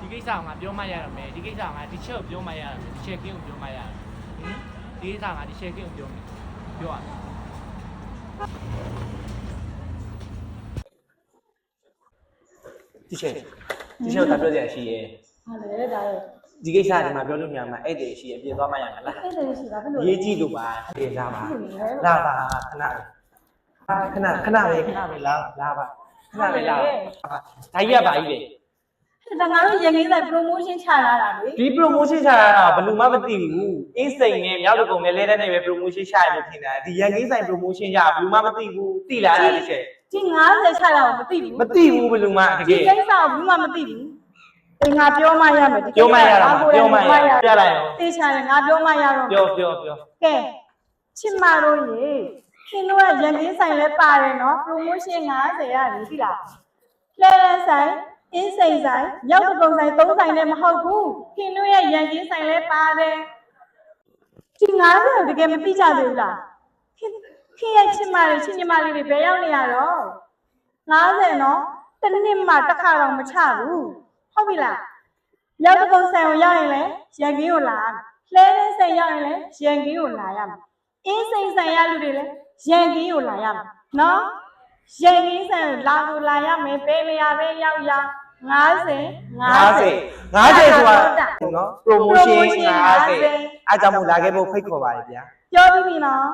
ဒီကိစ္စကငါပြောမှရရမယ်ဒီကိစ္စကငါဒီချက်ကိုပြောမှရရမယ်ဒီချက်ကင်းကိုပြောမှရရမယ်ဒီကိစ္စကငါဒီချက်ကင်းကိုပြောရမယ်ဒီချက်ကိုဒါပြောကြရရှိရဲ့ ဟာလေဒါရဲ့ ဒီကိစ္စဒီမှာပြောလို့များမှာအဲ့တည်းရှိအပြင်သွားမှရမှာလား အဲ့ဒါရှိတာဘယ်လို ရေးကြည့်လို့ပါအေးလာပါခဏပဲလာပါခဏပဲလာဒါကြီးကပါကြီးပဲ ဒါငါတို့ရငိမ့်ဆိုင် promotion ချလာတာလေ ဒီ promotion ချတာတော့ဘယ်လူမှမသိဘူးအင်းစိန်နဲ့မြောက်တကုံနဲ့လဲတဲ့နေပဲ promotion ချရလို့ထင်တာဒီရန်ကင်းဆိုင် promotion ရဘယ်လူမှမသိဘူးသိလားအဲ့ဒီချက် ဒီ90ချလာတော့မသိဘူး မသိဘူးဘယ်လူမှတက ဒီ ယ် ကိစ္စကိုဘူးမှမသိဘူးအေးငါပြောမှရမယ် ပြောမှရတာပြောမှရပြလိုက်အောင် သိချတယ်ငါပြောမှရတော့ ပြော ကဲချစ်မတို့ရေခင်တို့ကရန်ကင်းဆိုင်လဲပါတယ်နော် promotion 90ရတယ်သိလားလဲဆိုင်အင်းစိန်ဆိုင်ရောက်တကုံဆိုင်3ဆိုင်လည်းမဟုတ်ဘူးခင်တို့ရဲ့ရန်ကင်းဆိုင်လဲပါတယ်ဒီ90ကိုတကယ်မသိကြသေးဘူးလားခင်ရဲ့ချစ်မလေးချစ်ညီမလေးတွေဘယ်ရောက်နေရတော့90နော်တစ်နှစ်မှတစ်ခါတော့မချဘူးဟုတ်ပြီလားရောက်တကုံဆိုင်ကိုရောက်ရင်လည်းရန်ကင်းကိုလာလဲတဲ့ဆိုင်ရောက်ရင်လည်းရန်ကင်းကိုလာရမယ်အင်းစိန်ဆိုင်ရလူတွေလည်းရန်ကင်းကိုလာရမယ်နော်ရန်ကင်းဆိုင်ကိုလာရမယ်ဘယ်နေရာပဲရောက်ရ50ဆိုတာနော် promotion 50အားကြောင့်မို့လာခဲ့ဖို့ဖိတ်ခေါ်ပါတယ်ဗျာ ပြောပြီးပြီနော်